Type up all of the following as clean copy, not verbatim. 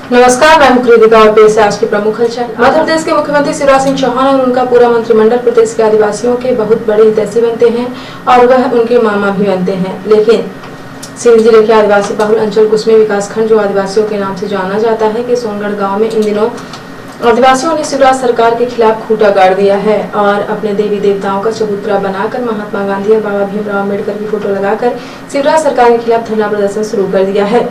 नमस्कार, मैं कृतिका और पेश है आज की प्रमुख हलचल। मध्य प्रदेश के मुख्यमंत्री शिवराज सिंह चौहान और उनका पूरा मंत्रिमंडल प्रदेश के आदिवासियों के बहुत बड़े हितैषी बनते हैं और वह उनके मामा भी बनते हैं। लेकिन सिंध जिले के आदिवासी बहुल अंचल कुसमी विकासखंड, जो आदिवासियों के नाम से जाना जाता है, कि सोनगढ़ गाँव में इन दिनों आदिवासियों ने शिवराज सरकार के खिलाफ खूंटा गाड़ दिया है और अपने देवी देवताओं का चबूतरा बनाकर महात्मा गांधी और बाबा भीमराव अम्बेडकर की फोटो लगाकर शिवराज सरकार के खिलाफ धरना प्रदर्शन शुरू कर दिया है।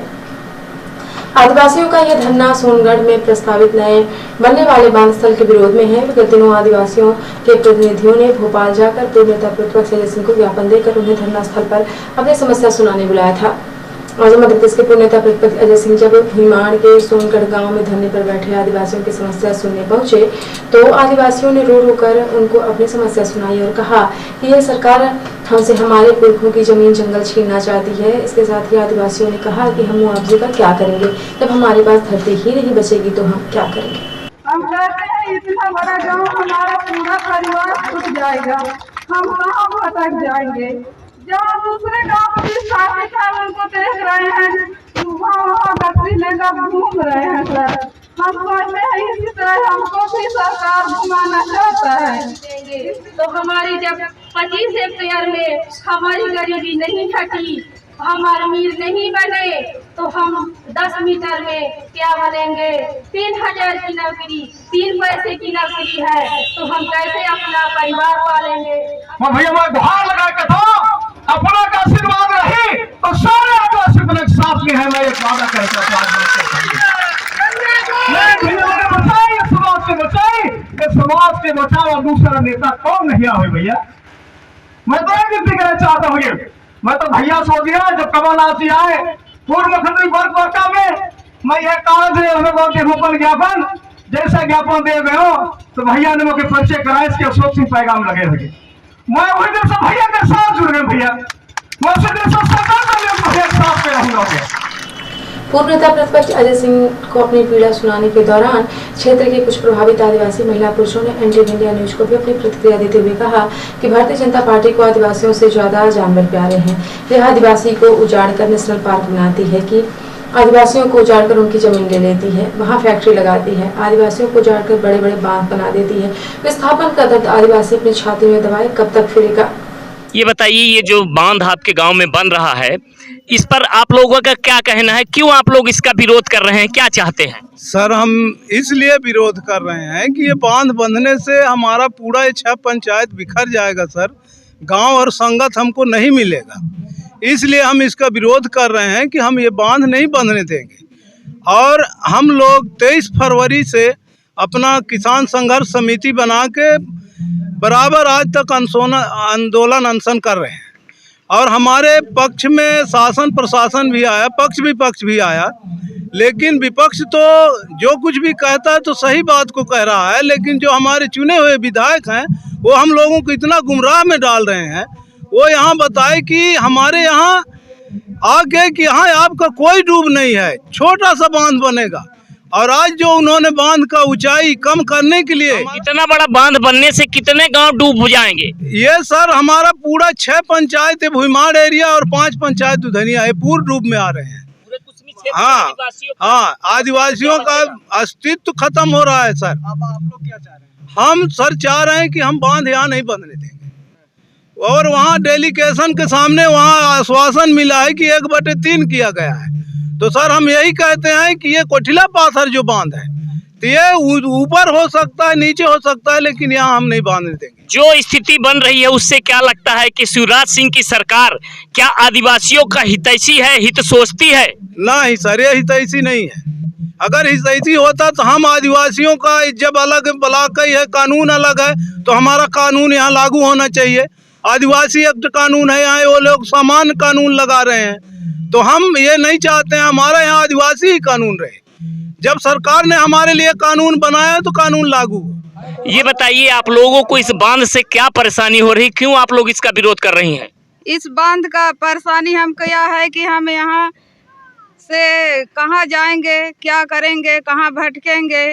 आदिवासियों का यह धरना सोनगढ़ में प्रस्तावित नए बनने वाले बांध स्थल के विरोध में है। विगत दिनों आदिवासियों के प्रतिनिधियों ने भोपाल जाकर पूर्व नेता प्रतिपक्ष अजय सिंह को ज्ञापन देकर उन्हें धरना स्थल पर अपनी समस्या सुनाने बुलाया था। आज मध्य प्रदेश के पूर्व नेता प्रतिपक्ष अजय सिंह जब भीमाड़ के सोनगढ़ गांव में धरने पर बैठे आदिवासियों की समस्या सुनने पहुंचे तो आदिवासियों ने रो रो कर उनको अपनी समस्या सुनाई और कहा कि यह सरकार हमसे हमारे पुरखों की जमीन जंगल छीनना चाहती है। इसके साथ ही आदिवासियों ने कहा कि हम मुआवजे का क्या करेंगे, जब हमारे पास धरती ही नहीं बचेगी तो हम क्या करेंगे। हम कहते हैं इतना बड़ा गांव हमारा पूरा परिवार छूट जाएगा, हम कहाँ भटक जाएंगे। जहाँ दूसरे गांव की शादी का उनको देख रहे हैं, वहाँ गठरी लेकर घूम रहे हैं सर। हम कहते हैं इसी तरह हमको भी सरकार घुमाना चाहता है। तो हमारी जब 25 हेक्टेयर में हमारी गरीबी नहीं घटी, हम अमीर नहीं बने, तो हम 10 मीटर में क्या बनेंगे। 3000 की नौकरी, 3 पैसे की नौकरी है, तो हम कैसे अपना परिवार पालेंगे। भैया मैं गुहार लगा के था, अपना का आशीर्वाद रही तो सारे आदिवासी को साथ में है। मैं एक वादा करता समाज के बचाओ और दूसरा नेता कौन नहीं आवे भैया। मैं तो एक विनती करना चाहता हूँ, मैं तो भैया सो गया जब कमलनाथ जी आए पूर्व मुख्यमंत्री वर्ग वर्षा में, मैं यह कागज रोपण ज्ञापन जैसा ज्ञापन दे गए हो तो भैया ने मुझे परिचय कराया, इसके अशोक सिंह पैगाम लगे हुए। मैं वही दिन से भैया के साथ जुड़ गए भैया, मैं उसी दिन से सरकार का भैया के साथ में रहूंगा भैया। पूर्व नेता प्रतिपक्ष अजय सिंह को अपनी पीड़ा सुनाने के दौरान क्षेत्र के कुछ प्रभावित आदिवासी महिला पुरुषों ने एनडीटीवी इंडिया न्यूज को भी अपनी प्रतिक्रिया देते हुए कहा कि भारतीय जनता पार्टी को आदिवासियों से ज्यादा जानवर प्यारे हैं। यह आदिवासी को उजाड़कर नेशनल पार्क बनाती है, कि आदिवासियों को उजाड़कर उनकी जमीन ले लेती है, वहाँ फैक्ट्री लगाती है, आदिवासियों को उजाड़कर बड़े बड़े बांध बना देती है। विस्थापन का दर्द आदिवासी अपनी छाती में दबाए कब तक फिरेगा। ये बताइए, ये जो बांध आपके गांव में बन रहा है, इस पर आप लोगों का क्या कहना है? क्यों आप लोग इसका विरोध कर रहे हैं, क्या चाहते हैं? सर, हम इसलिए विरोध कर रहे हैं कि ये बांध बंधने से हमारा पूरा 6 पंचायत बिखर जाएगा सर। गांव और संगत हमको नहीं मिलेगा, इसलिए हम इसका विरोध कर रहे हैं कि हम ये बांध नहीं बंधने देंगे। और हम लोग 23 फरवरी से अपना किसान संघर्ष समिति बना के बराबर आज तक आंदोलन अनशन कर रहे हैं। और हमारे पक्ष में शासन प्रशासन भी आया, पक्ष भी आया, लेकिन विपक्ष तो जो कुछ भी कहता है तो सही बात को कह रहा है, लेकिन जो हमारे चुने हुए विधायक हैं वो हम लोगों को इतना गुमराह में डाल रहे हैं। वो यहाँ बताए कि हमारे यहाँ आगे कि यहाँ आपका कोई डूब नहीं है, छोटा सा बांध बनेगा। और आज जो उन्होंने बांध का ऊंचाई कम करने के लिए, इतना बड़ा बांध बनने से कितने गांव डूब जाएंगे? ये सर हमारा पूरा 6 पंचायत है, भुईमाड़ एरिया और 5 पंचायत दुधनिया है, पूर्ण डूब में आ रहे हैं। हाँ, आदिवासियों का अस्तित्व खत्म हो रहा है सर। अब आप लोग क्या चाह रहे हैं? हम सर चाह रहे हैं कि हम बांध यहाँ नहीं बंधने देंगे। और वहाँ डेलीगेशन के सामने वहाँ आश्वासन मिला है कि 1/3 किया गया है। तो सर हम यही कहते हैं कि ये कोठिला पाथर जो बांध है तो ये ऊपर हो सकता है, नीचे हो सकता है, लेकिन यहाँ हम नहीं बांधने देंगे। जो स्थिति बन रही है उससे क्या लगता है कि शिवराज सिंह की सरकार क्या आदिवासियों का हितैषी है, हित सोचती है? नहीं सर, ये हितैषी नहीं है। अगर हितैषी होता तो हम आदिवासियों का जब अलग ब्लॉक है, कानून अलग है, तो हमारा कानून यहाँ लागू होना चाहिए। आदिवासी एक्ट कानून है, यहाँ वो लोग सामान्य कानून लगा रहे हैं। तो हम ये नहीं चाहते हैं हमारा यहाँ आदिवासी ही कानून रहे। जब सरकार ने हमारे लिए कानून बनाया तो कानून लागू हो। ये बताइए, आप लोगों को इस बांध से क्या परेशानी हो रही, क्यों आप लोग इसका विरोध कर रही हैं? इस बांध का परेशानी हमको यह है कि हम यहाँ से कहाँ जाएंगे, क्या करेंगे, कहाँ भटकेंगे।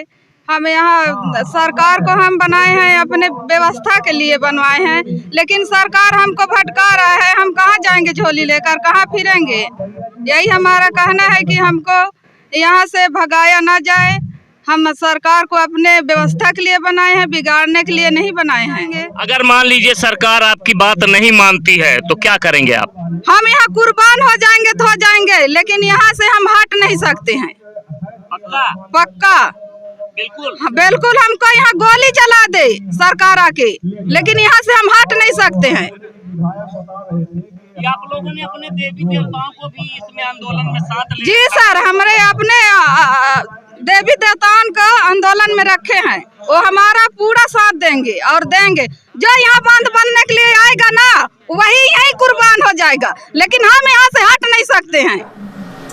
हम यहाँ सरकार को हम बनाए हैं, अपने व्यवस्था के लिए बनवाए हैं, लेकिन सरकार हमको भटका रहा है। हम कहाँ जाएंगे झोली लेकर, कहाँ फिरेंगे। यही हमारा कहना है कि हमको यहाँ से भगाया ना जाए। हम सरकार को अपने व्यवस्था के लिए बनाए हैं, बिगाड़ने के लिए नहीं बनाए हैं। अगर मान लीजिए सरकार आपकी बात नहीं मानती है तो क्या करेंगे आप? हम यहाँ कुर्बान हो जाएंगे तो हो जाएंगे, लेकिन यहाँ से हम हट नहीं सकते हैं। पक्का? पक्का बिल्कुल। हाँ, बिल्कुल। हमको यहाँ गोली चला दे सरकार आके, लेकिन यहाँ से हम हट नहीं सकते हैं। आप लोगों ने अपने देवी देवताओं को भी इसमें आंदोलन में साथ लिया? जी सर, हमारे अपने देवी देवताओं को आंदोलन में रखे हैं। वो हमारा पूरा साथ देंगे और देंगे। जो यहाँ बांध बनने के लिए आएगा ना, वही यही कुर्बान हो जाएगा, लेकिन हम यहाँ से हट नहीं सकते हैं।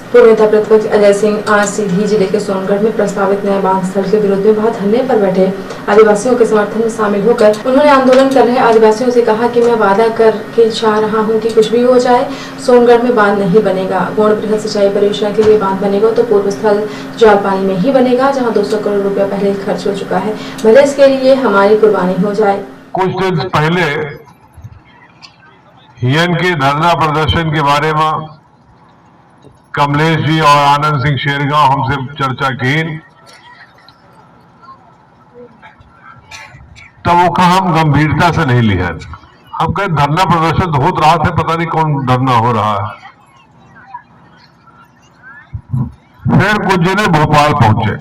पूर्व नेता प्रतिपक्ष अजय सिंह आज सीधी जिले के सोनगढ़ में प्रस्तावित नए बांध स्थल के विरोध में वहां धरने पर बैठे आदिवासियों के समर्थन में शामिल होकर उन्होंने आंदोलन कर रहे आदिवासियों से कहा कि मैं वादा करके चाह रहा हूं कि कुछ भी हो जाए, सोनगढ़ में बांध नहीं बनेगा। गौड़ बृहद सिंचाई परियोजना के लिए बांध बनेगा तो पूर्व स्थल जालपानी में ही बनेगा, जहाँ 200 करोड़ रुपया पहले खर्च हो चुका है। भले इसके लिए हमारी कुर्बानी हो जाए। कुछ दिन पहले हियन के धरना प्रदर्शन के बारे में कमलेश जी और आनंद सिंह शेरगांव हमसे चर्चा की, तब वो कहा हम गंभीरता से नहीं लिया। हम कहे धरना प्रदर्शन तो होत रहा था, पता नहीं कौन धरना हो रहा है। फिर कुछ जने भोपाल पहुंचे,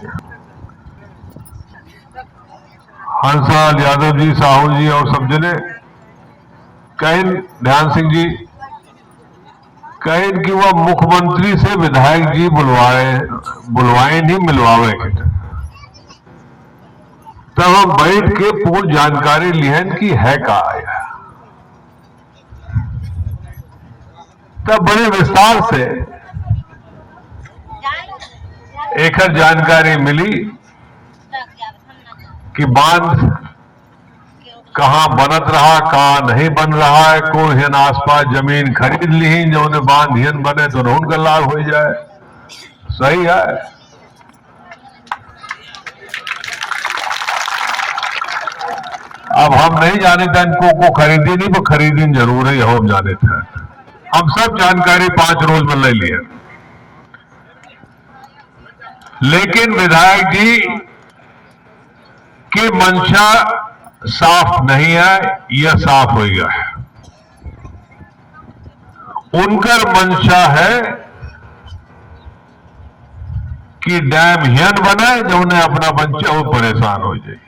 हंसराज यादव जी, साहू जी और सब जने कहें, ध्यान सिंह जी कहें कि वह मुख्यमंत्री से विधायक जी बुलवाए नहीं, मिलवावे के। तब हम बैठ के पूर्ण जानकारी लिहन की है का आया। तब बड़े विस्तार से एक जानकारी मिली कि बांध कहाँ बनत रहा, कहाँ नहीं बन रहा है। कोई हिन आसपास जमीन खरीद ली, जो उन्हें बांध हिन बने तो उनका लाभ हो जाए। सही है। अब हम नहीं जाने थे इनको को खरीदी नहीं, वो खरीदी जरूर है, हम जाने थे। हम सब जानकारी 5 रोज में ले लिए, लेकिन विधायक जी की मंशा साफ नहीं है, यह साफ हो गया है। उनकर मंशा है कि डैम हियन बने, जो उन्हें अपना बच्चा वो परेशान हो जाए।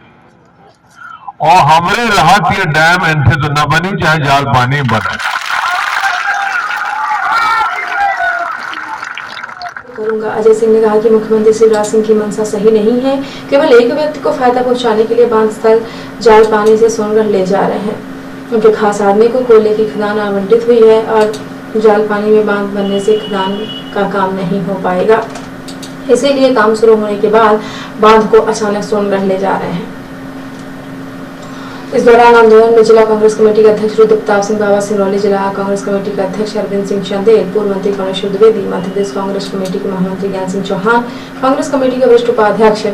और हमरे राहत ये डैम इनसे तो न बनी, चाहे जाल पानी बने। करूंगा। अजय सिंह ने कहा कि मुख्यमंत्री शिवराज सिंह की मंशा सही नहीं है, केवल एक व्यक्ति को फायदा पहुंचाने के लिए बांध स्थल जालपानी से सोनगढ़ ले जा रहे हैं। उनके खास आदमी को कोयले की खदान आवंटित हुई है और जालपानी में बांध बनने से खदान का काम नहीं हो पाएगा, इसीलिए काम शुरू होने के बाद बांध को अचानक सोनगढ़ ले जा रहे हैं। इस दौरान आंदोलन में जिला कांग्रेस कमेटी के अध्यक्ष रुद्रप्रताप सिंह बाबा, सिंगरौली जिला कांग्रेस कमेटी के अध्यक्ष अरविंद सिंह चंदेल, पूर्व मंत्री परमेश्वर द्विवेदी, मध्य प्रदेश कांग्रेस कमेटी के महामंत्री ज्ञान सिंह चौहान, कांग्रेस कमेटी के वरिष्ठ उपाध्यक्ष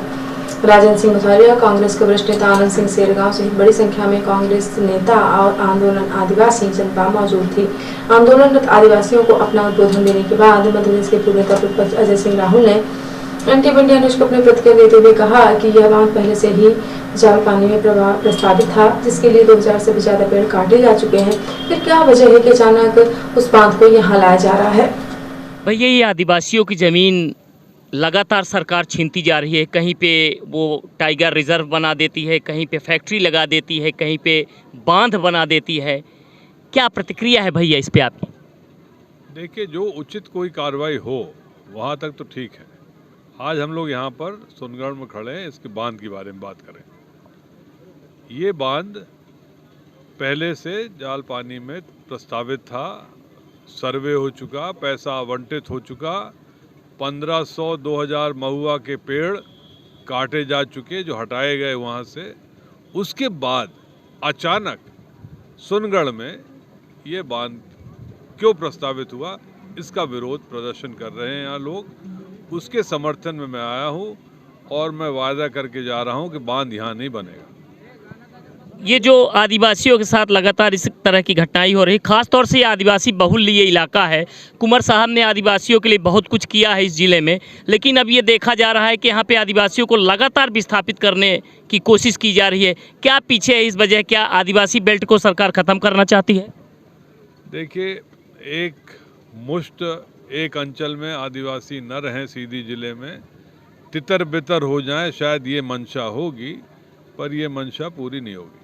राजन सिंह भथौरिया, कांग्रेस के वरिष्ठ नेता आनंद सिंह शेरगांव सहित बड़ी संख्या में कांग्रेस नेता और आंदोलन आदिवासी जनता मौजूद थी। आंदोलनरत आदिवासियों को अपना उद्बोधन देने के बाद मध्य प्रदेश के पूर्व नेता प्रतिपक्ष अजय सिंह राहुल ने एनटीवी इंडिया न्यूज को अपनी प्रतिक्रिया देते हुए कहा कि यह बांध पहले से ही जालपानी में प्रस्तावित था, जिसके लिए 2000 से भी ज्यादा पेड़ काटे जा चुके हैं। फिर क्या वजह है कि अचानक उस बांध को यहाँ लाया जा रहा है? भैया, ये आदिवासियों की जमीन लगातार सरकार छीनती जा रही है। कहीं पे वो टाइगर रिजर्व बना देती है, कहीं पे फैक्ट्री लगा देती है, कहीं पे बांध बना देती है। क्या प्रतिक्रिया है भैया इस पे आपकी? देखिए, जो उचित कोई कार्रवाई हो वहाँ तक तो ठीक है। आज हम लोग यहाँ पर सोनगढ़ में खड़े हैं, इसके बांध के बारे में बात करें। ये बांध पहले से जालपानी में प्रस्तावित था, सर्वे हो चुका, पैसा आवंटित हो चुका, 1500-2000 महुआ के पेड़ काटे जा चुके, जो हटाए गए वहाँ से। उसके बाद अचानक सोनगढ़ में ये बांध क्यों प्रस्तावित हुआ, इसका विरोध प्रदर्शन कर रहे हैं यहाँ लोग। उसके समर्थन में मैं आया हूँ और मैं वादा करके जा रहा हूँ कि बांध यहाँ नहीं बनेगा। ये जो आदिवासियों के साथ लगातार इस तरह की घटनाएं हो रही, खास तौर से ये आदिवासी बहुल ये इलाका है। कुंवर साहब ने आदिवासियों के लिए बहुत कुछ किया है इस ज़िले में, लेकिन अब ये देखा जा रहा है कि यहाँ पे आदिवासियों को लगातार विस्थापित करने की कोशिश की जा रही है। क्या पीछे है इस वजह? क्या आदिवासी बेल्ट को सरकार ख़त्म करना चाहती है? देखिए, एक मुश्त एक अंचल में आदिवासी न रहें सीधी जिले में, तितर बितर हो जाए, शायद ये मंशा होगी, पर ये मंशा पूरी नहीं होगी।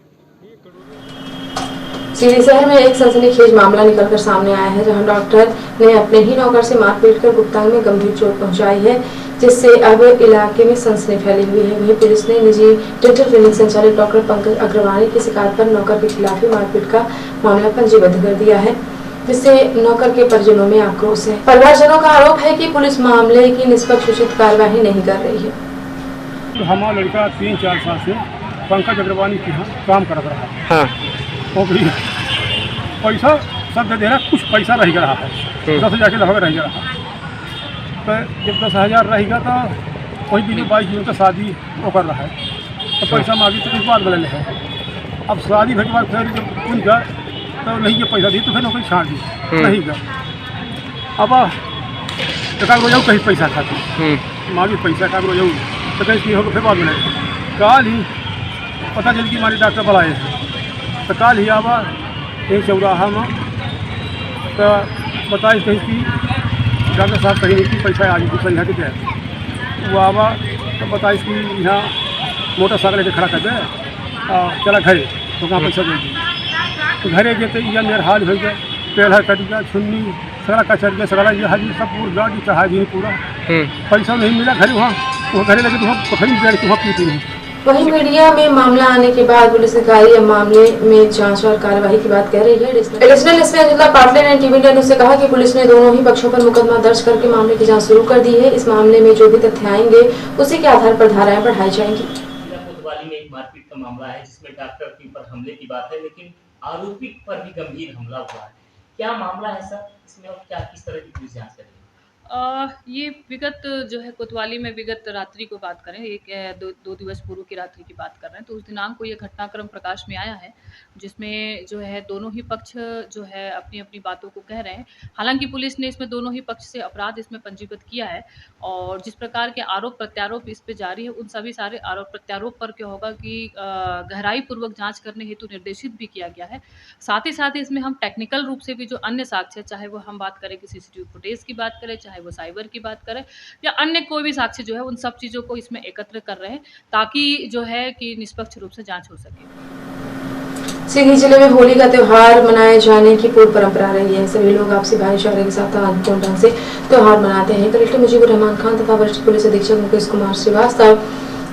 सीधी शहर में एक सनसनीखेज मामला निकलकर सामने आया है, जहां डॉक्टर ने अपने ही नौकर से मारपीट कर गुप्तांग में गंभीर चोट पहुंचाई है, जिससे अब इलाके में सनसनी फैली हुई है। वहीं पुलिस ने निजी डेंटल क्लिनिक संचालक डॉक्टर पंकज अग्रवाल की शिकायत पर नौकर के खिलाफ ही मारपीट का मामला पंजीबद्ध कर दिया है, जिससे नौकर के परिजनों में आक्रोश है। परिवारजनों का आरोप है कि पुलिस मामले की निष्पक्ष उचित कार्यवाही नहीं कर रही है। हमारा लड़का 3-4 साल से पंकज अग्रवाल के यहाँ काम कर रहा है। हाँ। तो भी पैसा सब दे रहा, कुछ पैसा रह रहा है, 10,000 के लगभग रह रहा है। तो जब 10,000 रहेगा तो वही दिन 22 जून का शादी वो कर रहा है, तो पैसा मांगी तो कुछ बात बदल है। अब शादी के बाद फिर जब उन गए तो नहीं ये पैसा दी तो फिर नौकरी छाड़ दी, नहीं गए। अब एकाग रोजाऊ कहीं पैसा खाते मांगी पैसा एकाग रोजाऊ तो कहीं होकर फिर बात बने। काल ही पता चल कि हमारे डॉक्टर बुलाए हैं, तो काल ही आवा एक चौराहा में तो बताए कहीं कि डॉक्टर साहब कहीं कि पैसा आज कुछ यहाँ के दे, वो आवा तो बताए कि यहाँ मोटरसाइकिल लेकर खड़ा कर दे, चला घरे तो कहाँ पैसा देगी। तो घरे गए तो यह मेरा हाल हो गया, पेड़ कट गया, छुन्नी सगड़ा कचर गया, सगड़ा ये हाजी सब पूरा गाड़ी चढ़ा दी पूरा, पैसा नहीं मिला। घरे वहाँ वो घरे लगे तो वहाँ पोखरी में बैठ के वहाँ पीती नहीं। वहीं मीडिया में मामला आने के बाद पुलिस अधिकारी अब मामले में जांच और कार्यवाही की बात कह रही है। एडिशनल एसपी अंजला पाटले ने टीवी इंडिया न्यूज से कहा कि पुलिस ने दोनों ही पक्षों पर मुकदमा दर्ज करके मामले की जांच शुरू कर दी है। इस मामले में जो भी तथ्य आएंगे उसी के आधार पर धाराएं बढ़ाई जाएंगी। कोतवाली में एक मारपीट का मामला है जिसमें डॉक्टर के ऊपर हमले की बात है, लेकिन आरोपी पर भी गंभीर हमला हुआ है। क्या मामला है सर इसमें और क्या किस तरह की पुलिस जांच करेगी? ये विगत जो है कोतवाली में विगत रात्रि को बात करें, एक दो दिवस पूर्व की रात्रि की बात कर रहे हैं, तो उस दिनांक को ये घटनाक्रम प्रकाश में आया है, जिसमें जो है दोनों ही पक्ष जो है अपनी अपनी बातों को कह रहे हैं। हालांकि पुलिस ने इसमें दोनों ही पक्ष से अपराध इसमें पंजीबद्ध किया है, और जिस प्रकार के आरोप प्रत्यारोप इस पे जारी है, उन सभी सारे आरोप प्रत्यारोप पर क्या होगा कि गहराई पूर्वक जाँच करने हेतु निर्देशित भी किया गया है। साथ ही इसमें हम टेक्निकल रूप से भी जो अन्य साक्ष्य, चाहे वो हम बात करें कि CCTV फुटेज की बात करें, चाहे वो साइबर की बात करें या अन्य कोई भी साक्ष्य जो है, उन सब चीज़ों को इसमें एकत्र कर रहे हैं ताकि जो है कि निष्पक्ष रूप से जांच हो सके। सीधी जिले में होली का त्योहार मनाए जाने की पूर्व परंपरा रही है। सभी लोग आपसी भाईचारे के साथ शांतिपूर्ण ढंग से त्योहार मनाते हैं। कलेक्टर मुजीबुर रहमान खान तथा वरिष्ठ पुलिस अधीक्षक मुकेश कुमार श्रीवास्तव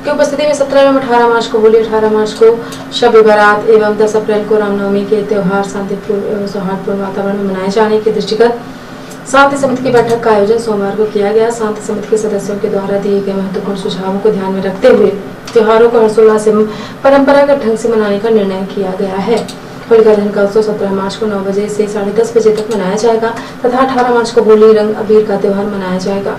की उपस्थिति में 17 एवं 18 मार्च को होली, 18 मार्च को शब बारात एवं 10 अप्रैल को रामनवमी के त्योहार शांतिपूर्ण एवं सौहार्दपूर्ण वातावरण में मनाए जाने के दृष्टिगत शांति समिति की बैठक का आयोजन सोमवार को किया गया। शांति समिति के सदस्यों के द्वारा दिए गए महत्वपूर्ण सुझावों को ध्यान में रखते हुए त्योहारों को हर्षोल्लास एवं परंपरागत ढंग से मनाने का निर्णय किया गया है। होलिका दहन का उत्सव 17 मार्च को 9 बजे से 10:30 बजे तक मनाया जाएगा तथा 18 मार्च को होली रंग अबीर का त्योहार मनाया जाएगा।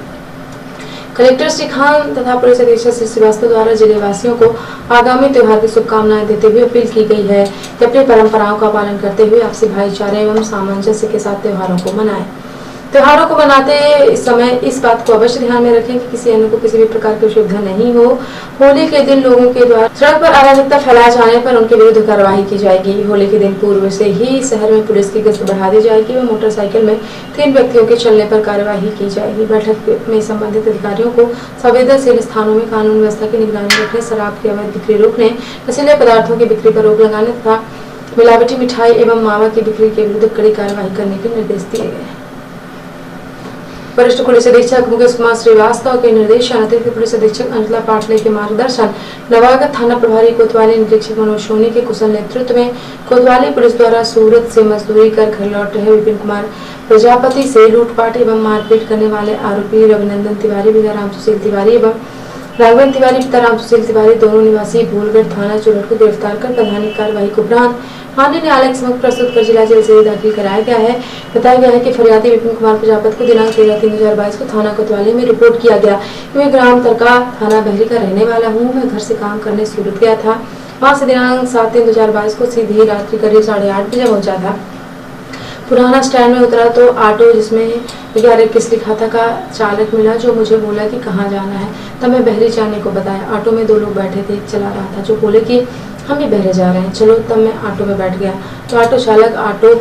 कलेक्टर श्री खान तथा पुलिस अधीक्षक श्री श्रीवास्तव द्वारा जिले वासियों को आगामी त्योहार की शुभकामनाएं देते हुए अपील की गई है कि अपनी परंपराओं का पालन करते हुए आपसी भाईचारे एवं सामंजस्य के साथ त्योहारों को मनाएं। त्योहारों को मनाते समय इस बात को अवश्य ध्यान में रखें कि किसी अन्य को किसी भी प्रकार की असुविधा नहीं हो। होली के दिन लोगों के द्वारा सड़क पर अराजकता फैलाए जाने पर उनके विरुद्ध कार्रवाई की जाएगी। होली के दिन पूर्व से ही शहर में पुलिस की गश्त बढ़ा दी जाएगी व मोटरसाइकिल में 3 व्यक्तियों के चलने पर कार्यवाही की जाएगी। बैठक में संबंधित अधिकारियों को संवेदनशील स्थानों में कानून व्यवस्था की निगरानी रखने, शराब की अवैध बिक्री रोकने, नशीले पदार्थों की बिक्री पर रोक लगाने तथा मिलावटी मिठाई एवं मावा की बिक्री के विरुद्ध कड़ी कार्रवाई करने के निर्देश दिए गए। वरिष्ठ पुलिस अधीक्षक मुकेश कुमार श्रीवास्तव के निर्देशन, अतिरिक्त पुलिस अधीक्षक अंजला पाटले के मार्गदर्शन, नवागत थाना प्रभारी कोतवाली निरीक्षक मनोज सोनी के कुशल नेतृत्व में कोतवाली पुलिस द्वारा सूरत से मजदूरी कर घर लौट रहे विपिन कुमार प्रजापति से लूटपाट एवं मारपीट करने वाले आरोपी रविनंदन तिवारी पिता राम सुशील तिवारी एवं राघवेंद्र तिवारी पिता राम सुशील तिवारी दोनों निवासी भूलगढ़ थाना चुरट को गिरफ्तार कर प्रधानिक कार्रवाई के उपरांत माननीय न्यायालय के समक्ष प्रस्तुत कर जिला जेल से दाखिल कराया गया है। बताया गया है कि फरियादी विपिन कुमार प्रजापति को दिनांक 13/3/2022 को थाना कोतवाली में रिपोर्ट किया गया कि मैं ग्राम तरका थाना बहरी का रहने वाला हूँ। मैं घर से काम करने सूरत गया था। वहां से दिनांक 7/3/2022 को सीधी रात्रि करीब 8:30 बजे पहुंचा था। पुराना स्टैंड में उतरा तो ऑटो जिसमें 1121 लिखा था का चालक मिला, जो मुझे बोला कि कहाँ जाना है। तब मैं बहरे जाने को बताया। ऑटो में 2 लोग बैठे थे, एक चला रहा था, जो बोले कि हम भी बहरे जा रहे हैं, चलो। तब मैं ऑटो में बैठ गया तो ऑटो चालक ऑटो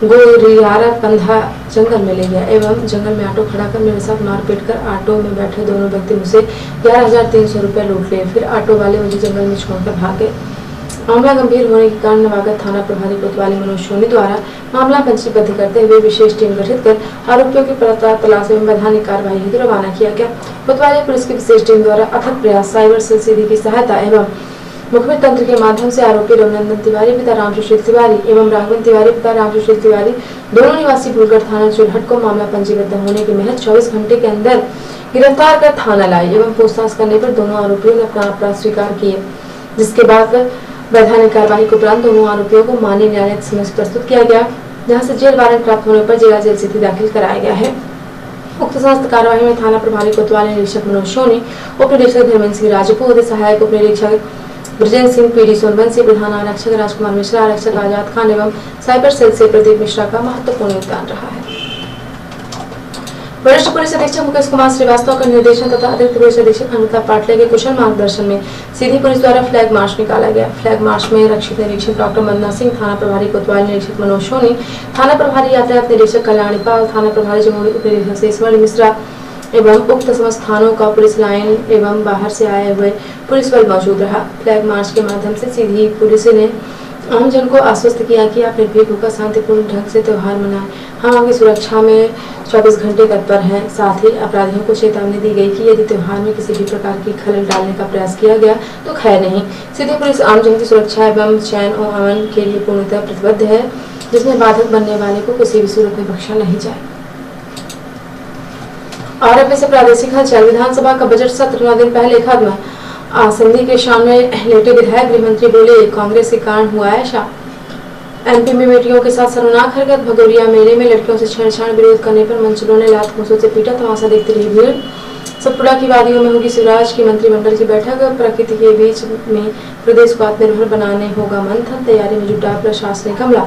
गोरियारा पंधा जंगल में ले गया एवं जंगल में ऑटो खड़ा कर मेरे साथ मारपीट कर ऑटो में बैठे दोनों व्यक्ति मुझसे 11,300 रुपये लूट लिए। फिर ऑटो वाले मुझे जंगल में छोड़कर भाग गए। मामला गंभीर होने के कारण नवागत थाना प्रभारी कोतवाली मनोज सोनी द्वारा मामला पंजीबद्ध करते हुए विशेष टीम गठित कर आरोपियों की तलाश एवं वैधानिक कार्रवाई हेतु रवाना किया गया। कोतवाली पुलिस की विशेष टीम द्वारा अथक प्रयास, साइबर सेल सीधी की सहायता एवं मुखबिर तंत्र के माध्यम से आरोपी रघुनंदन तिवारी पिता रामसुशील तिवारी एवं राघवन तिवारी पिता रामसुशील तिवारी दोनों निवासी फूलगढ़ थाना चुरहट को मामला पंजीबद्ध होने के महज 24 घंटे के अंदर गिरफ्तार कर थाना लाए एवं पूछताछ करने पर दोनों आरोपियों ने अपना अपराध स्वीकार किए, जिसके बाद वैधानिक कार्रवाई के उपरांत दोनों आरोपियों को माननीय न्यायालय के समक्ष प्रस्तुत किया गया, जहां से जेल वारंट प्राप्त होने पर जिला जेल स्थिति दाखिल कराया गया है। उक्त समस्त कार्रवाई में थाना प्रभारी कोतवाली निरीक्षक मनोज सोनी, उप निरीक्षक धर्मेंद्र सिंह राजपूत, सहायक उप निरीक्षक ब्रजेंद्र सिंह, पीडी सोनवंशी, प्रधान आरक्षक राजकुमार मिश्रा, आरक्षक आजाद खान एवं साइबर सेल से प्रदीप मिश्रा का महत्वपूर्ण योगदान रहा है। वरिष्ठ पुलिस अधीक्षक मुकेश कुमार श्रीवास्तव का निर्देशन तथा अतिरिक्त पुलिस अधीक्षक अनिता पाटले के कुशल मार्गदर्शन में सीधी पुलिस द्वारा फ्लैग मार्च निकाला गया। फ्लैग मार्च में रक्षित निरीक्षक डॉक्टर मंदना सिंह, थाना प्रभारी कोतवाली निरीक्षक मनोज सोनी, थाना प्रभारी यातायात निरीक्षक कल्याणी पाल, थाना प्रभारी जमुई उप निरीक्षक शेषमणि मिश्रा एवं उक्त समस्त थानों का पुलिस लाइन एवं बाहर से आए हुए पुलिस बल मौजूद रहा। फ्लैग मार्च के माध्यम से सीधी पुलिस ने आम जन को आश्वस्त किया कि आप निर्भीक होकर शांतिपूर्ण ढंग से त्योहार मनाएं। हम आपकी सुरक्षा में 24 घंटे तत्पर हैं। साथ ही अपराधियों को चेतावनी दी गई कि यदि त्योहार में किसी भी प्रकार की खलल डालने का प्रयास किया गया तो खैर नहीं। सीधी पुलिस आम जन की सुरक्षा एवं चैन और अमन के लिए पूर्णतः प्रतिबद्ध है, जिसमें बाधक बनने वाले को किसी भी सूरत में बख्शा नहीं जाए। और अब से प्रादेशिक हलचल। विधानसभा का बजट सत्र 9 दिन पहले खत्म। आसंदी के सामने लेटे विधायक, गृह मंत्री बोले कांग्रेस के कारण हुआ ऐसा। एमपी में बेटियों के साथ शर्मनाक हरकत। भगोरिया मेले में लड़कियों से छेड़छाड़ विरोध करने पर मंचलों ने लात घूंसों से पीटा। तमाशा देखती रही भीड़। सतपुड़ा की वादियों में होगी शिवराज की मंत्रिमंडल की बैठक। प्रकृति के बीच में प्रदेश को आत्मनिर्भर बनाने होगा मंथन। तैयारी में जुटा प्रशासनिक अमला।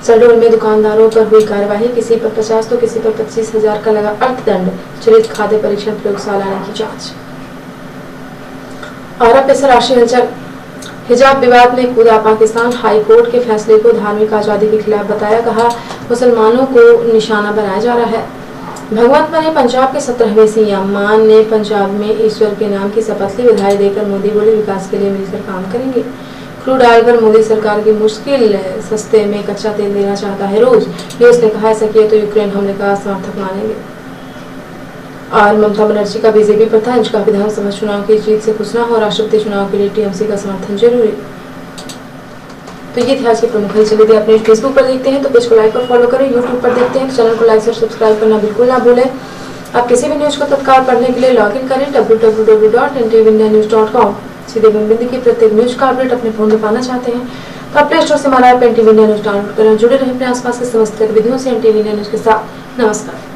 शहडोल में दुकानदारों पर हुई कार्यवाही। किसी पर 50 तो किसी पर 25,000 का लगा अर्थदंड। चलित खाद्य परीक्षण प्रयोगशाला ने की जांच। और अब पेश राष्ट्रीय हलचल। हिजाब विवाद में कूदा पाकिस्तान। हाई कोर्ट के फैसले को धार्मिक आजादी के खिलाफ बताया। कहा मुसलमानों को निशाना बनाया जा रहा है। भगवंत बने पंजाब के 17वें सीएम। मान ने पंजाब में ईश्वर के नाम की शपथ ली। बधाई देकर मोदी बोले विकास के लिए मिलकर काम करेंगे। क्रूड ऑयल पर मोदी सरकार की मुश्किल। सस्ते में कच्चा तेल देना चाहता है रूस। रूस ने कहा ऐसा किया तो यूक्रेन हमले का समर्थक मानेंगे। और ममता बनर्जी का बीजेपी पर तंज। का विधानसभा चुनाव की जीत से खुश न हो, राष्ट्रपति चुनाव के लिए टीएमसी का समर्थन जरूरी। तो ये थे आज के प्रमुख हलचल। यदि आप न्यूज फेसबुक पर देखते हैं तो पेज को लाइक और फॉलो करें। यूट्यूब पर देखते हैं तो चैनल को लाइक और सब्सक्राइब करना बिल्कुल ना भूलें। आप किसी भी न्यूज को तत्काल पढ़ने के लिए लॉग इन करें www.ntvindianews.com। सीधे बिंदी की प्रत्येक न्यूज का अपडेट अपने फोन में पाना चाहते हैं तो आप प्ले स्टोर से हमारा app NTV India news download करें। जुड़े रहें अपने आसपास के समस्त गतिविधियों से एनटीवी इंडिया न्यूज के साथ। नमस्कार।